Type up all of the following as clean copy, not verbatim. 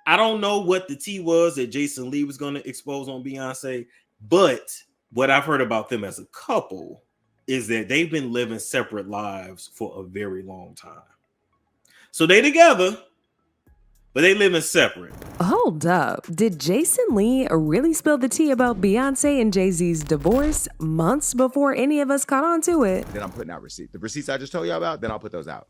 I don't know what the tea was that Jason Lee was going to expose on Beyonce, but what I've heard about them as a couple is that they've been living separate lives for a very long time. So they together, but they living separate. Hold up. Did Jason Lee really spill the tea about Beyonce and Jay Z's divorce months before any of us caught on to it? Then I'm putting out receipts. The receipts I just told you about, then I'll put those out.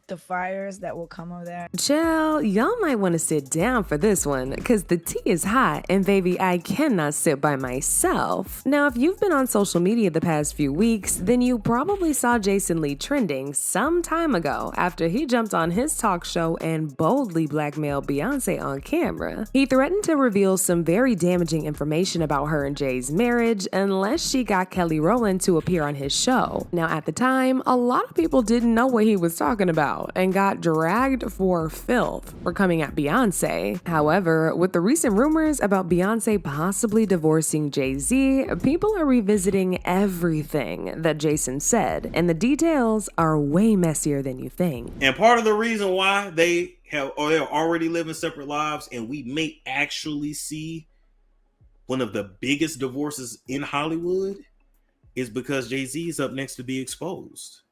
The fires that will come of that. Chill, y'all might want to sit down for this one, because the tea is hot, and baby, I cannot sit by myself. Now, if you've been on social media the past few weeks, then you probably saw Jason Lee trending some time ago after he jumped on his talk show and boldly blackmailed Beyonce on camera. He threatened to reveal some very damaging information about her and Jay's marriage unless she got Kelly Rowland to appear on his show. Now, at the time, a lot of people didn't know what he was talking about and got dragged for filth for coming at Beyonce. However, with the recent rumors about Beyonce possibly divorcing Jay Z, people are revisiting everything that Jason said, and the details are way messier than you think. And part of the reason why they're already living separate lives, and we may actually see one of the biggest divorces in Hollywood, is because Jay Z is up next to be exposed.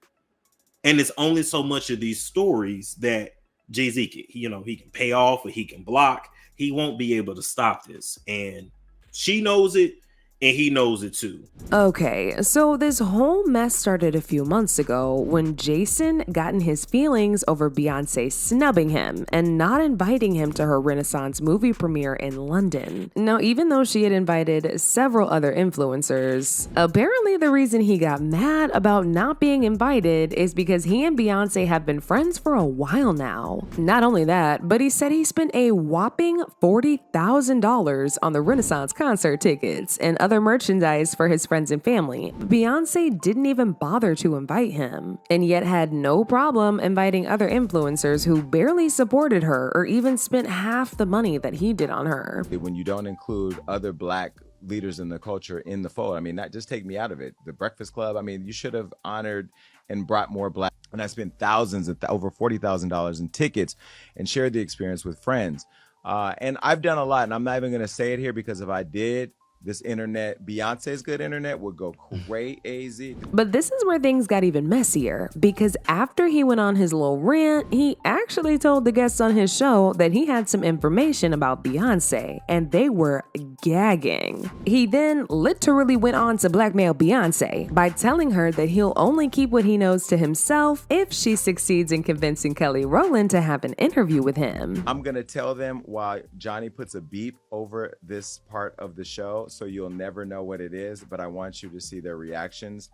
And it's only so much of these stories that Jay Z can, he can pay off or he can block. He won't be able to stop this. And she knows it, and he knows it too. Okay, so this whole mess started a few months ago when Jason got in his feelings over Beyonce snubbing him and not inviting him to her Renaissance movie premiere in London. Now, even though she had invited several other influencers, apparently the reason he got mad about not being invited is because he and Beyonce have been friends for a while now. Not only that, but he said he spent a whopping $40,000 on the Renaissance concert tickets and other merchandise for his friends and family. Beyonce didn't even bother to invite him, and yet had no problem inviting other influencers who barely supported her or even spent half the money that he did on her. When you don't include other Black leaders in the culture in the fold, I mean, not just take me out of it. The Breakfast Club, I mean, you should have honored and brought more Black. And I spent thousands, over $40,000 in tickets and shared the experience with friends. And I've done a lot, and I'm not even going to say it here because if I did, this internet, Beyonce's good internet, would go crazy. But this is where things got even messier, because after he went on his little rant, he actually told the guests on his show that he had some information about Beyonce, and they were gagging. He then literally went on to blackmail Beyonce by telling her that he'll only keep what he knows to himself if she succeeds in convincing Kelly Rowland to have an interview with him. I'm gonna tell them while Johnny puts a beep over this part of the show, so you'll never know what it is, but I want you to see their reactions,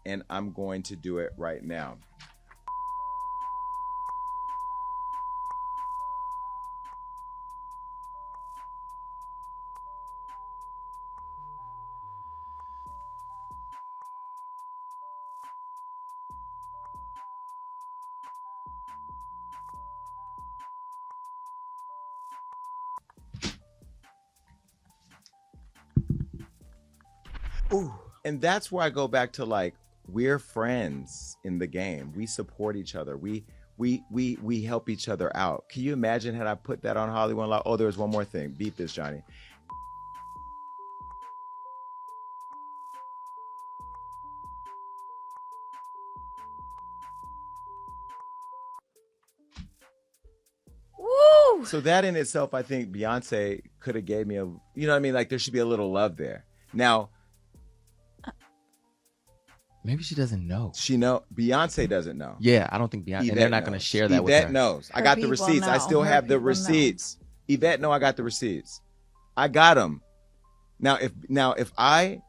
and I'm going to do it right now. Ooh. And that's where I go back to, like, we're friends in the game. We support each other. We help each other out. Can you imagine had I put that on Hollywood Law? Oh, there was one more thing. Beat this, Johnny. Woo! So that in itself, I think Beyonce could have gave me a, you know what I mean? Like, there should be a little love there. Now, maybe she doesn't know. Beyonce doesn't know. Yeah, I don't think Beyonce, and they're not going to share that with her. Yvette knows. I got the receipts. I still have the receipts. Yvette know I got the receipts. I got them. Now, if I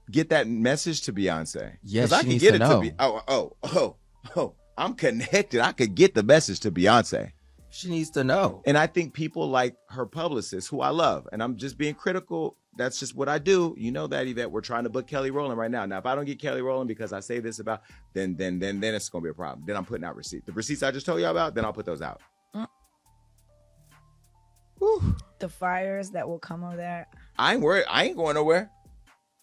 get that message to Beyonce, yes, I can get it to be. Oh, I'm connected. I could get the message to Beyonce. She needs to know. And I think people like her publicist, who I love, and I'm just being critical. That's just what I do. You know that, Yvette. We're trying to book Kelly Rowland right now. Now, if I don't get Kelly Rowland because I say this about, then it's gonna be a problem. Then I'm putting out receipts. The receipts I just told you about, then I'll put those out. The fires that will come of that. I ain't worried. I ain't going nowhere.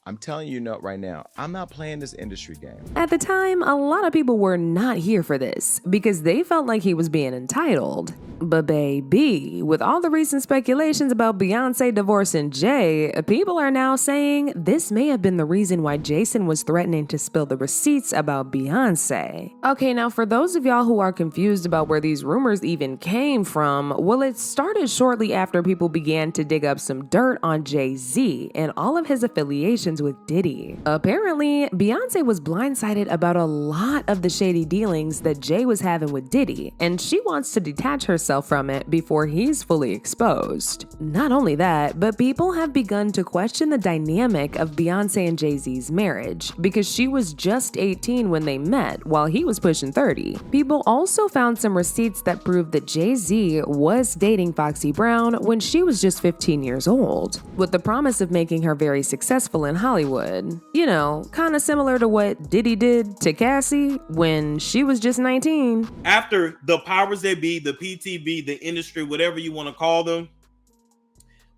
I'm telling you right now, I'm not playing this industry game. At the time, a lot of people were not here for this because they felt like he was being entitled. But baby, with all the recent speculations about Beyonce divorcing Jay, people are now saying this may have been the reason why Jason was threatening to spill the receipts about Beyonce. Okay, now for those of y'all who are confused about where these rumors even came from, well, it started shortly after people began to dig up some dirt on Jay Z and all of his affiliations with Diddy. Apparently, Beyonce was blindsided about a lot of the shady dealings that Jay was having with Diddy, and she wants to detach herself from it before he's fully exposed. Not only that, but people have begun to question the dynamic of Beyonce and Jay Z's marriage because she was just 18 when they met while he was pushing 30. People also found some receipts that proved that Jay Z was dating Foxy Brown when she was just 15 years old, with the promise of making her very successful in Hollywood. You know, kind of similar to what Diddy did to Cassie when she was just 19. After the powers that be, the PTB, the industry, whatever you want to call them,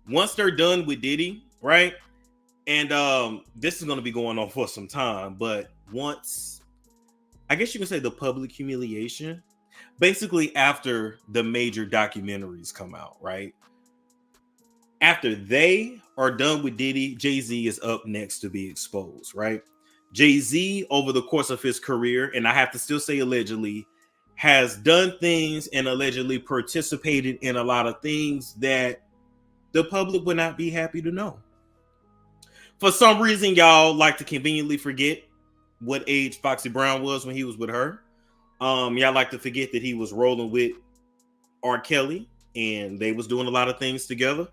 once they're done with Diddy, right? And this is going to be going on for some time, but once, I guess you can say the public humiliation, basically after the major documentaries come out, right? After they are done with Diddy, Jay Z is up next to be exposed, right? Jay Z, over the course of his career, and I have to still say allegedly, has done things and allegedly participated in a lot of things that the public would not be happy to know. For some reason, y'all like to conveniently forget what age Foxy Brown was when he was with her. Y'all like to forget that he was rolling with R. Kelly and they was doing a lot of things together.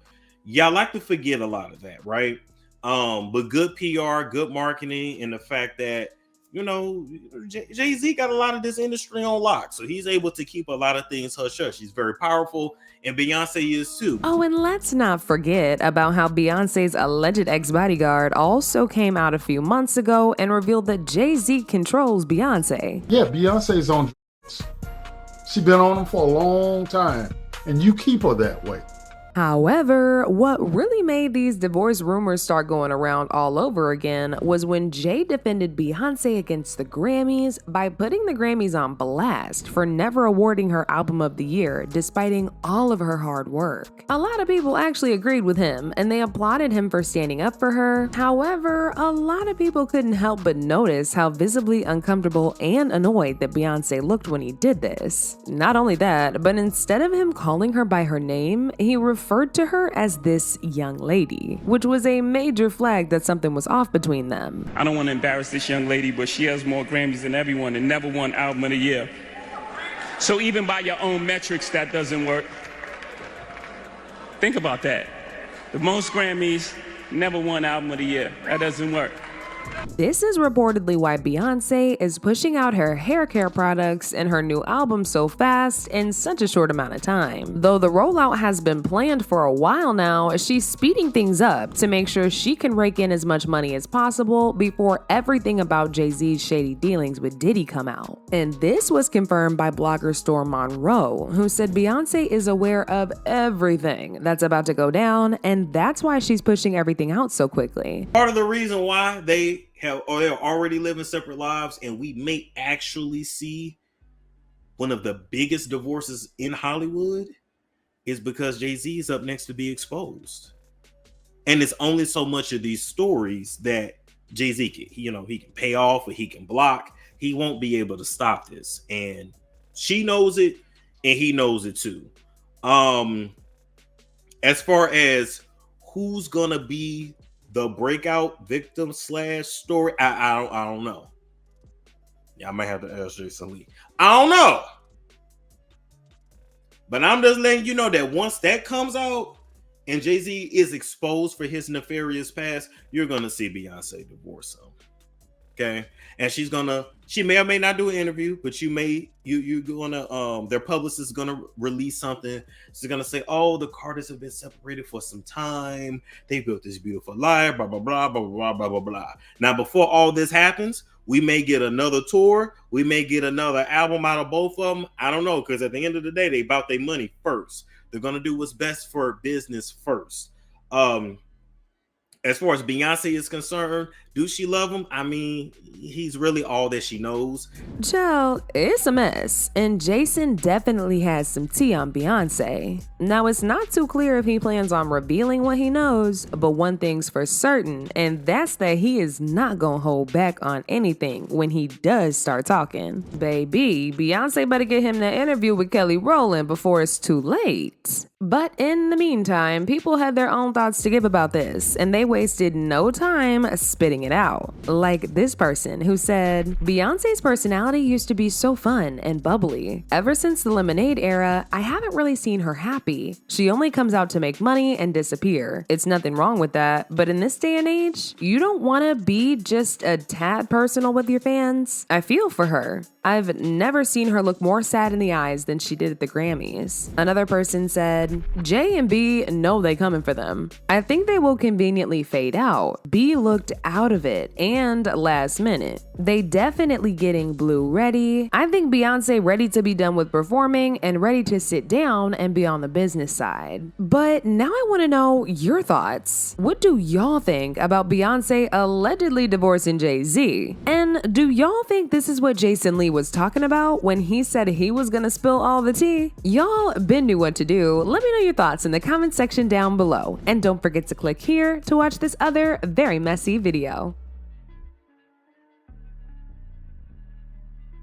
Y'all like to forget a lot of that, right? But good PR, good marketing, and the fact that, you know, Jay Z got a lot of this industry on lock, so he's able to keep a lot of things hush hush. He's very powerful, and Beyonce is too. Oh, and let's not forget about how Beyonce's alleged ex-bodyguard also came out a few months ago and revealed that Jay Z controls Beyonce. Yeah, Beyonce's on. She's been on them for a long time, and you keep her that way. However, what really made these divorce rumors start going around all over again was when Jay defended Beyonce against the Grammys by putting the Grammys on blast for never awarding her Album of the Year despite all of her hard work. A lot of people actually agreed with him and they applauded him for standing up for her. However, a lot of people couldn't help but notice how visibly uncomfortable and annoyed that Beyonce looked when he did this. Not only that, but instead of him calling her by her name, he referred to her as this young lady, which was a major flag that something was off between them. I don't want to embarrass this young lady, but she has more Grammys than everyone and never won Album of the Year. So even by your own metrics, that doesn't work. Think about that. The most Grammys, never won Album of the Year. That doesn't work. This is reportedly why Beyonce is pushing out her hair care products and her new album so fast in such a short amount of time. Though the rollout has been planned for a while now, she's speeding things up to make sure she can rake in as much money as possible before everything about Jay Z's shady dealings with Diddy come out. And this was confirmed by blogger Storm Monroe, who said Beyonce is aware of everything that's about to go down, and that's why she's pushing everything out so quickly. Part of the reason why they're already living separate lives, and we may actually see one of the biggest divorces in Hollywood, is because Jay Z is up next to be exposed. And it's only so much of these stories that Jay Z can, he can pay off or he can block. He won't be able to stop this. And she knows it, and he knows it too. As far as who's gonna be the breakout victim / story, I don't know. Yeah, I might have to ask Jason Lee. I don't know. But I'm just letting you know that once that comes out and Jay Z is exposed for his nefarious past, you're gonna see Beyonce divorce him. Okay, and she may or may not do an interview, but you're gonna their publicist is gonna release something. She's gonna say, "Oh, the Carters have been separated for some time. They built this beautiful life, blah blah blah blah blah blah blah blah." Now, before all this happens, we may get another tour. We may get another album out of both of them. I don't know, because at the end of the day, they about their money first. They're gonna do what's best for business first. as far as Beyonce is concerned, do she love him? I mean, he's really all that she knows. Child, it's a mess, and Jason definitely has some tea on Beyonce. Now, it's not too clear if he plans on revealing what he knows, but one thing's for certain, and that's that he is not gonna hold back on anything when he does start talking. Baby, Beyonce better get him that interview with Kelly Rowland before it's too late. But in the meantime, people had their own thoughts to give about this, and they wasted no time spitting it out. Like this person who said, Beyonce's personality used to be so fun and bubbly. Ever since the Lemonade era, I haven't really seen her happy. She only comes out to make money and disappear. It's nothing wrong with that, but in this day and age, you don't want to be just a tad personal with your fans. I feel for her. I've never seen her look more sad in the eyes than she did at the Grammys. Another person said, J and B know they coming for them. I think they will conveniently fade out. B looked out of it and last minute. They definitely getting Blue ready. I think Beyonce ready to be done with performing and ready to sit down and be on the business side. But now I want to know your thoughts. What do y'all think about Beyonce allegedly divorcing Jay Z? And do y'all think this is what Jason Lee was talking about when he said he was gonna spill all the tea? Y'all been knew what to do. Let me know your thoughts in the comment section down below. And don't forget to click here to watch this other very messy video.